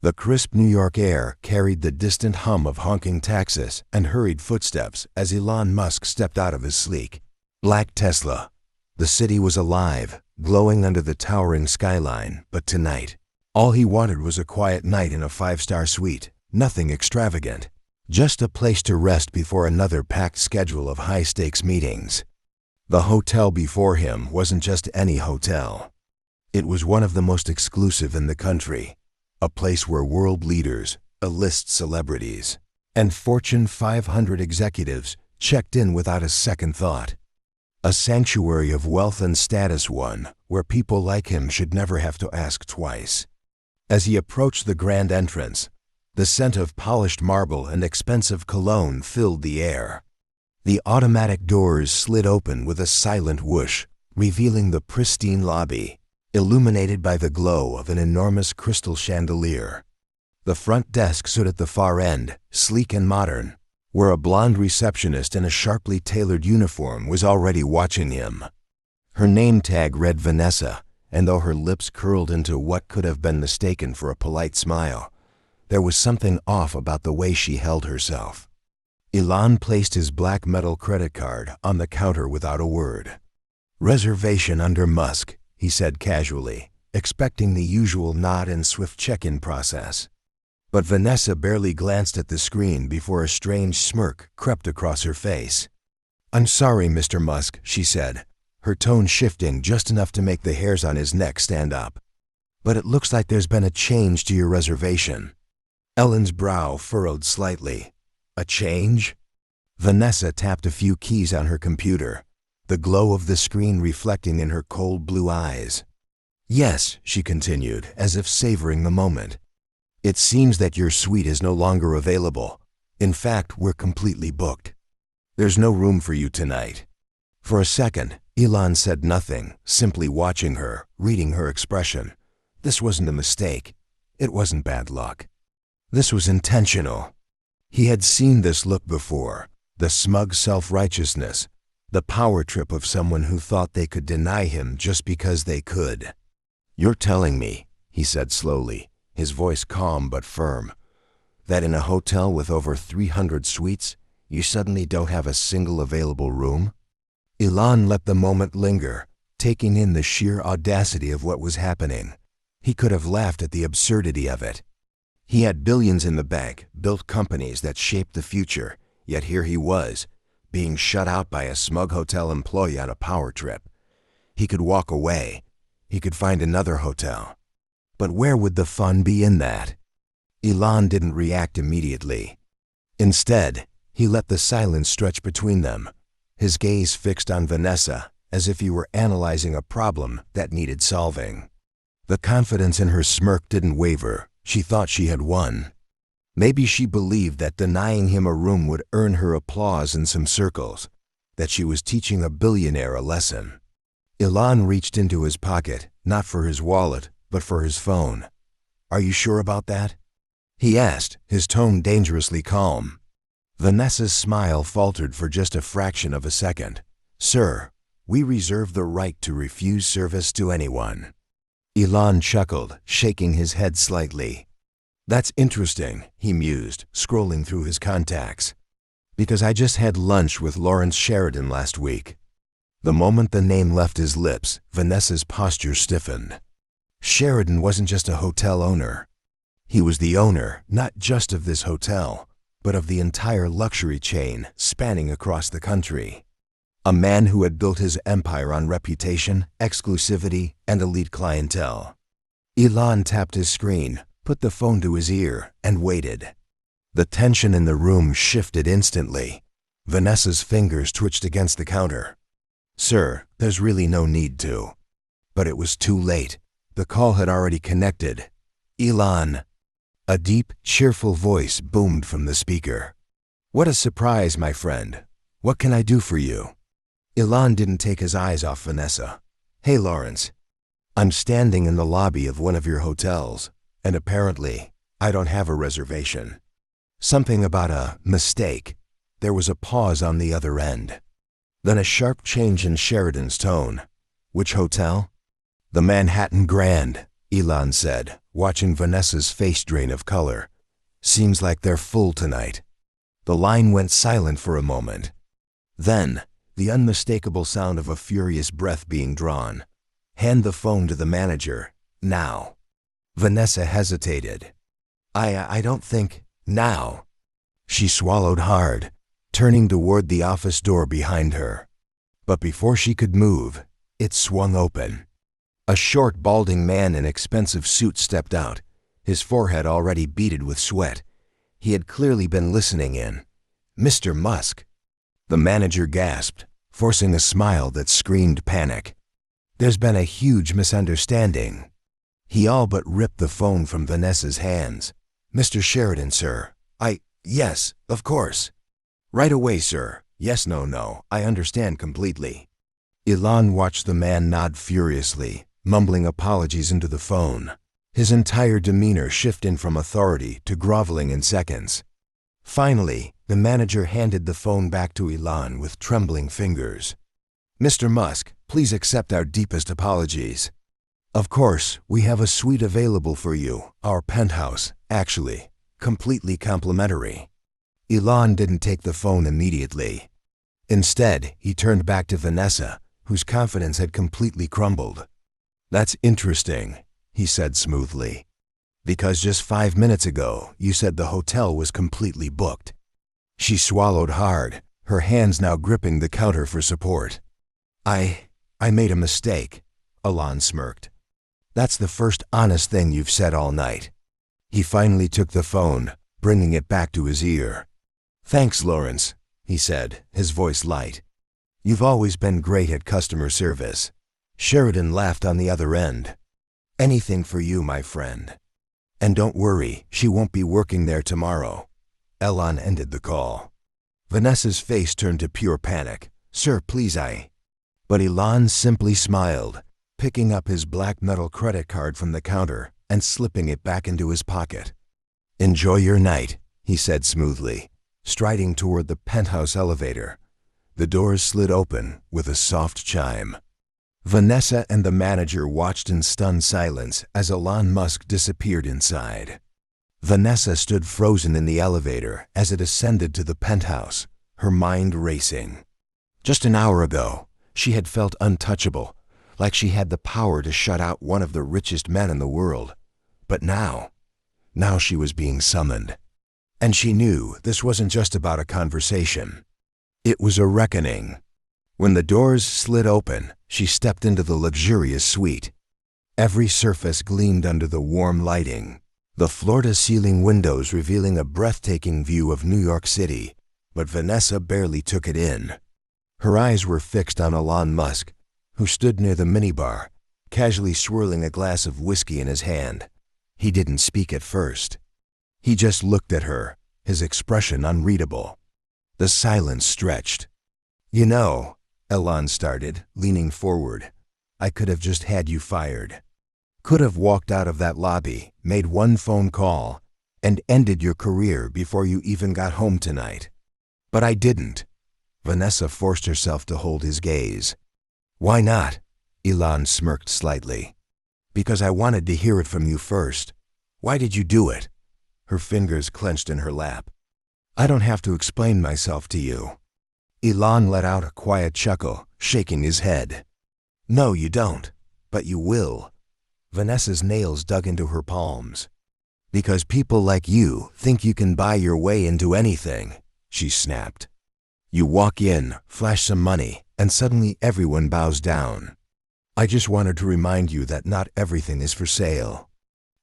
The crisp New York air carried the distant hum of honking taxis and hurried footsteps as Elon Musk stepped out of his sleek, black Tesla. The city was alive, glowing under the towering skyline, but tonight, all he wanted was a quiet night in a five-star suite, nothing extravagant, just a place to rest before another packed schedule of high-stakes meetings. The hotel before him wasn't just any hotel. It was one of the most exclusive in the country, a place where world leaders, A-list celebrities, and Fortune 500 executives checked in without a second thought. A sanctuary of wealth and status, one where people like him should never have to ask twice. As he approached the grand entrance, the scent of polished marble and expensive cologne filled the air. The automatic doors slid open with a silent whoosh, revealing the pristine lobby, illuminated by the glow of an enormous crystal chandelier. The front desk stood at the far end, sleek and modern, where a blonde receptionist in a sharply tailored uniform was already watching him. Her name tag read Vanessa, and though her lips curled into what could have been mistaken for a polite smile, there was something off about the way she held herself. Elon placed his black metal credit card on the counter without a word. "Reservation under Musk," he said casually, expecting the usual nod and swift check-in process. But Vanessa barely glanced at the screen before a strange smirk crept across her face. "I'm sorry, Mr. Musk," she said, her tone shifting just enough to make the hairs on his neck stand up. "But it looks like there's been a change to your reservation." Ellen's brow furrowed slightly. "A change?" Vanessa tapped a few keys on her computer, the glow of the screen reflecting in her cold blue eyes. "Yes," she continued, as if savoring the moment. "It seems that your suite is no longer available. In fact, we're completely booked. There's no room for you tonight." For a second, Elon said nothing, simply watching her, reading her expression. This wasn't a mistake. It wasn't bad luck. This was intentional. He had seen this look before, the smug self-righteousness, the power trip of someone who thought they could deny him just because they could. "You're telling me," he said slowly, his voice calm but firm, "that in a hotel with over 300 suites, you suddenly don't have a single available room?" Elon let the moment linger, taking in the sheer audacity of what was happening. He could have laughed at the absurdity of it. He had billions in the bank, built companies that shaped the future, yet here he was, being shut out by a smug hotel employee on a power trip. He could walk away. He could find another hotel. But where would the fun be in that? Elon didn't react immediately. Instead, he let the silence stretch between them, his gaze fixed on Vanessa, as if he were analyzing a problem that needed solving. The confidence in her smirk didn't waver. She thought she had won. Maybe she believed that denying him a room would earn her applause in some circles, that she was teaching a billionaire a lesson. Elon reached into his pocket, not for his wallet, but for his phone. "Are you sure about that?" he asked, his tone dangerously calm. Vanessa's smile faltered for just a fraction of a second. "Sir, we reserve the right to refuse service to anyone." Elon chuckled, shaking his head slightly. "That's interesting," he mused, scrolling through his contacts. "Because I just had lunch with Lawrence Sheridan last week." The moment the name left his lips, Vanessa's posture stiffened. Sheridan wasn't just a hotel owner. He was the owner, not just of this hotel, but of the entire luxury chain spanning across the country. A man who had built his empire on reputation, exclusivity, and elite clientele. Elon tapped his screen, put the phone to his ear, and waited. The tension in the room shifted instantly. Vanessa's fingers twitched against the counter. "Sir, there's really no need to." But it was too late. The call had already connected. "Elon." A deep, cheerful voice boomed from the speaker. "What a surprise, my friend. What can I do for you?" Elon didn't take his eyes off Vanessa. "Hey, Lawrence. I'm standing in the lobby of one of your hotels, and apparently, I don't have a reservation." Something about a mistake. There was a pause on the other end. Then a sharp change in Sheridan's tone. "Which hotel?" "The Manhattan Grand," Elon said, watching Vanessa's face drain of color. Seems like they're full tonight. The line went silent for a moment. Then, the unmistakable sound of a furious breath being drawn. Hand the phone to the manager, now. Vanessa hesitated. I don't think, now. She swallowed hard, turning toward the office door behind her. But before she could move, it swung open. A short, balding man in expensive suit stepped out, his forehead already beaded with sweat. He had clearly been listening in. Mr. Musk. The manager gasped, forcing a smile that screamed panic. There's been a huge misunderstanding. He all but ripped the phone from Vanessa's hands. Mr. Sheridan, sir. Yes, of course. Right away, sir. Yes, no, I understand completely. Elon watched the man nod furiously, mumbling apologies into the phone, his entire demeanor shifting from authority to groveling in seconds. Finally, the manager handed the phone back to Elon with trembling fingers. Mr. Musk, please accept our deepest apologies. Of course, we have a suite available for you, our penthouse, actually, completely complimentary. Elon didn't take the phone immediately. Instead, he turned back to Vanessa, whose confidence had completely crumbled. That's interesting, he said smoothly. Because just 5 minutes ago, you said the hotel was completely booked. She swallowed hard, her hands now gripping the counter for support. I made a mistake, Elon smirked. That's the first honest thing you've said all night. He finally took the phone, bringing it back to his ear. Thanks, Lawrence, he said, his voice light. You've always been great at customer service. Sheridan laughed on the other end. Anything for you, my friend. And don't worry, she won't be working there tomorrow. Elon ended the call. Vanessa's face turned to pure panic. Sir, please, But Elon simply smiled, picking up his black metal credit card from the counter and slipping it back into his pocket. Enjoy your night, he said smoothly, striding toward the penthouse elevator. The doors slid open with a soft chime. Vanessa and the manager watched in stunned silence as Elon Musk disappeared inside. Vanessa stood frozen in the elevator as it ascended to the penthouse, her mind racing. Just an hour ago, she had felt untouchable, like she had the power to shut out one of the richest men in the world. But now she was being summoned. And she knew this wasn't just about a conversation. It was a reckoning. When the doors slid open, she stepped into the luxurious suite. Every surface gleamed under the warm lighting, the floor-to-ceiling windows revealing a breathtaking view of New York City, but Vanessa barely took it in. Her eyes were fixed on Elon Musk, who stood near the minibar, casually swirling a glass of whiskey in his hand. He didn't speak at first. He just looked at her, his expression unreadable. The silence stretched. You know, Elon started, leaning forward, I could have just had you fired. Could have walked out of that lobby, made one phone call, and ended your career before you even got home tonight. But I didn't. Vanessa forced herself to hold his gaze. Why not? Elon smirked slightly. Because I wanted to hear it from you first. Why did you do it? Her fingers clenched in her lap. I don't have to explain myself to you. Elon let out a quiet chuckle, shaking his head. No, you don't. But you will. Vanessa's nails dug into her palms. Because people like you think you can buy your way into anything, she snapped. You walk in, flash some money, and suddenly everyone bows down. I just wanted to remind you that not everything is for sale.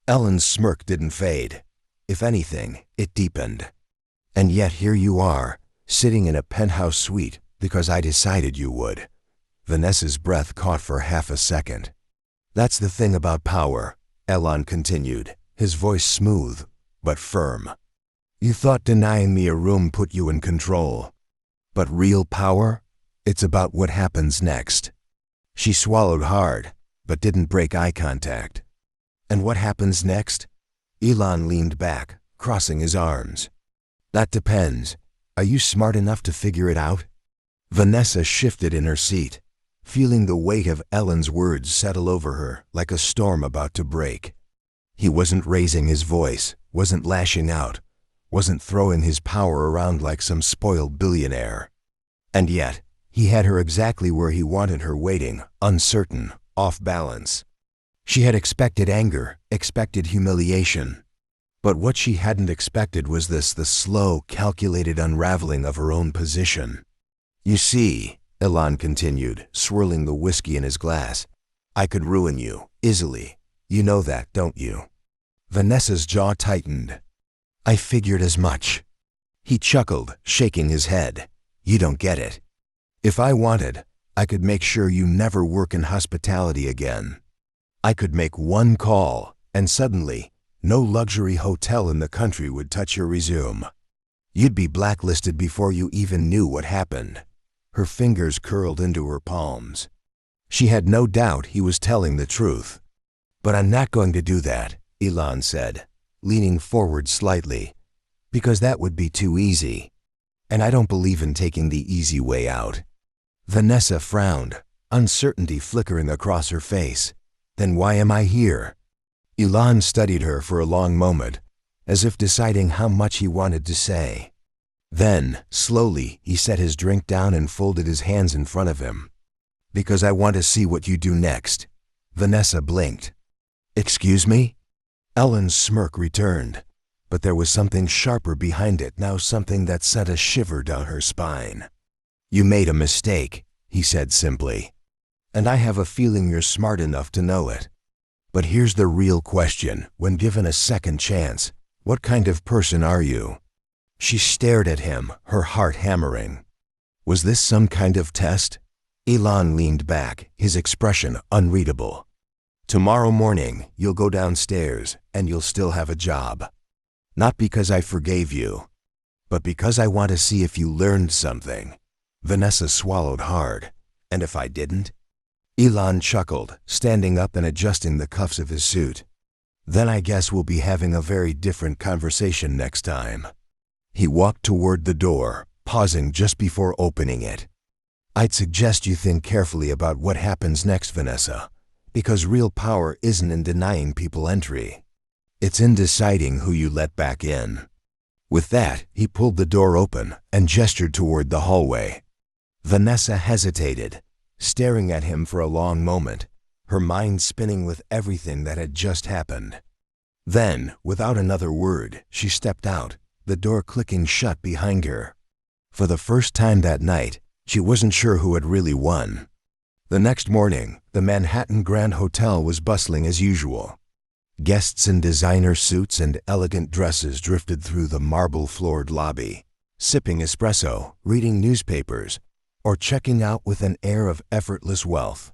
Ellen's smirk didn't fade. If anything, it deepened. And yet here you are, sitting in a penthouse suite because I decided you would. Vanessa's breath caught for half a second. That's the thing about power, Elon continued, his voice smooth but firm. You thought denying me a room put you in control. But real power? It's about what happens next. She swallowed hard, but didn't break eye contact. And what happens next? Elon leaned back, crossing his arms. That depends. Are you smart enough to figure it out? Vanessa shifted in her seat, feeling the weight of Ellen's words settle over her like a storm about to break. He wasn't raising his voice, wasn't lashing out, wasn't throwing his power around like some spoiled billionaire. And yet, he had her exactly where he wanted her, waiting, uncertain, off balance. She had expected anger, expected humiliation. But what she hadn't expected was the slow, calculated unraveling of her own position. "You see," Elon continued, swirling the whiskey in his glass, "I could ruin you, easily. You know that, don't you?" Vanessa's jaw tightened. "I figured as much." He chuckled, shaking his head. "You don't get it. If I wanted, I could make sure you never work in hospitality again. I could make one call, and suddenly, no luxury hotel in the country would touch your resume. You'd be blacklisted before you even knew what happened." Her fingers curled into her palms. She had no doubt he was telling the truth. "But I'm not going to do that," Elon said, leaning forward slightly, "because that would be too easy. And I don't believe in taking the easy way out." Vanessa frowned, uncertainty flickering across her face. "Then why am I here?" Elon studied her for a long moment, as if deciding how much he wanted to say. Then, slowly, he set his drink down and folded his hands in front of him. "Because I want to see what you do next." Vanessa blinked. "Excuse me?" Ellen's smirk returned, but there was something sharper behind it now, something that sent a shiver down her spine. "You made a mistake," he said simply. "And I have a feeling you're smart enough to know it. But here's the real question: when given a second chance, what kind of person are you?" She stared at him, her heart hammering. Was this some kind of test? Elon leaned back, his expression unreadable. "Tomorrow morning, you'll go downstairs, and you'll still have a job. Not because I forgave you, but because I want to see if you learned something." Vanessa swallowed hard. "And if I didn't?" Elon chuckled, standing up and adjusting the cuffs of his suit. "Then I guess we'll be having a very different conversation next time." He walked toward the door, pausing just before opening it. "I'd suggest you think carefully about what happens next, Vanessa, because real power isn't in denying people entry. It's in deciding who you let back in." With that, he pulled the door open and gestured toward the hallway. Vanessa hesitated, staring at him for a long moment, her mind spinning with everything that had just happened. Then, without another word, she stepped out, the door clicking shut behind her. For the first time that night, she wasn't sure who had really won. The next morning, the Manhattan Grand Hotel was bustling as usual. Guests in designer suits and elegant dresses drifted through the marble-floored lobby, sipping espresso, reading newspapers, or checking out with an air of effortless wealth.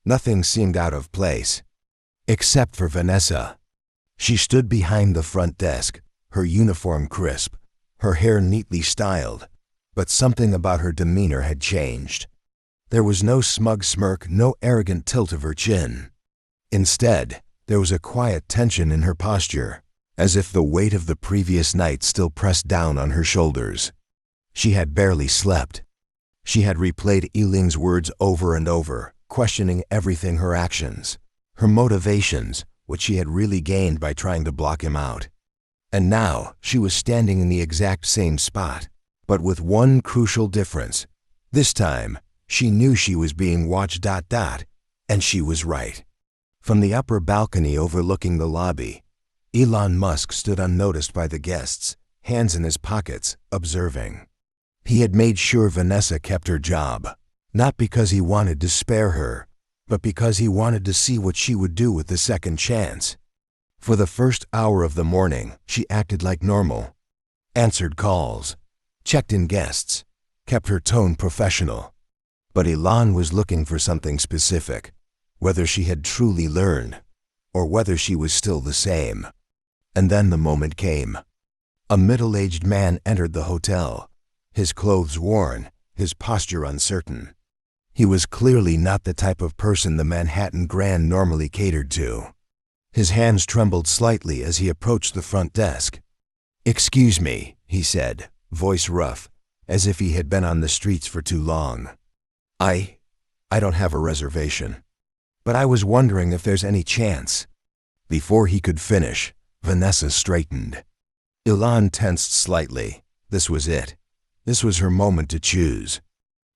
Nothing seemed out of place, except for Vanessa. She stood behind the front desk, her uniform crisp, her hair neatly styled, but something about her demeanor had changed. There was no smug smirk, no arrogant tilt of her chin. Instead, there was a quiet tension in her posture, as if the weight of the previous night still pressed down on her shoulders. She had barely slept. She had replayed Eling's words over and over, questioning everything: her actions, her motivations, what she had really gained by trying to block him out. And now she was standing in the exact same spot, but with one crucial difference. This time, she knew she was being watched, and she was right. From the upper balcony overlooking the lobby, Elon Musk stood unnoticed by the guests, hands in his pockets, observing. He had made sure Vanessa kept her job, not because he wanted to spare her, but because he wanted to see what she would do with the second chance. For the first hour of the morning, she acted like normal, answered calls, checked in guests, kept her tone professional. But Elon was looking for something specific, whether she had truly learned, or whether she was still the same. And then the moment came. A middle-aged man entered the hotel, his clothes worn, his posture uncertain. He was clearly not the type of person the Manhattan Grand normally catered to. His hands trembled slightly as he approached the front desk. "Excuse me," he said, voice rough, as if he had been on the streets for too long. I don't have a reservation, but I was wondering if there's any chance." Before he could finish, Vanessa straightened. Elon tensed slightly. This was it. This was her moment to choose.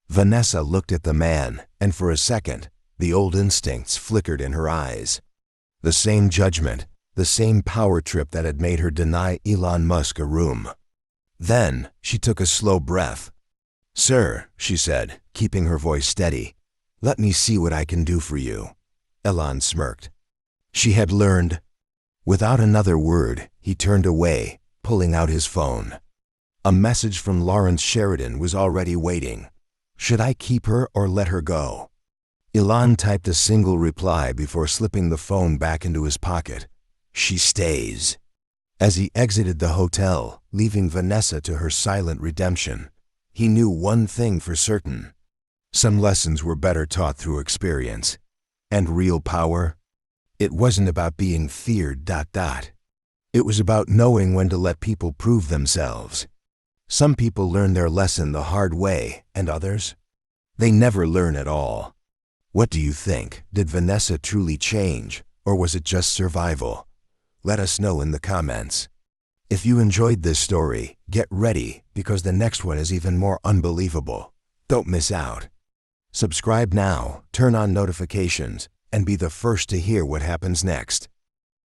Vanessa looked at the man, and for a second, the old instincts flickered in her eyes. The same judgment, the same power trip that had made her deny Elon Musk a room. Then, she took a slow breath. "Sir," she said, keeping her voice steady, "let me see what I can do for you." Elon smirked. She had learned. Without another word, he turned away, pulling out his phone. A message from Lawrence Sheridan was already waiting. Should I keep her or let her go? Elon typed a single reply before slipping the phone back into his pocket. She stays. As he exited the hotel, leaving Vanessa to her silent redemption, he knew one thing for certain. Some lessons were better taught through experience. And real power? It wasn't about being feared. It was about knowing when to let people prove themselves. Some people learn their lesson the hard way, and others? They never learn at all. What do you think? Did Vanessa truly change, or was it just survival? Let us know in the comments. If you enjoyed this story, get ready, because the next one is even more unbelievable. Don't miss out. Subscribe now, turn on notifications, and be the first to hear what happens next.